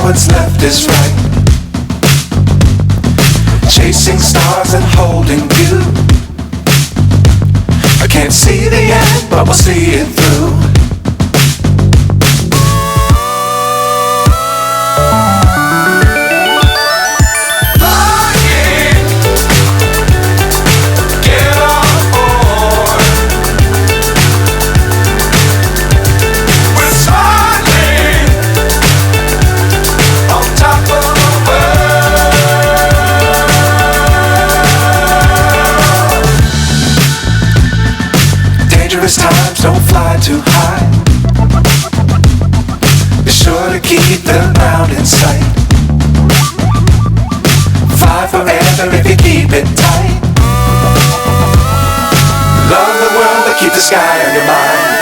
what's left is right. Chasing stars and holding you. I can't see the end, but we'll see it through. Times don't fly too high. Be sure to keep the ground in sight. Fly forever if you keep it tight. Love the world but keep the sky on your mind.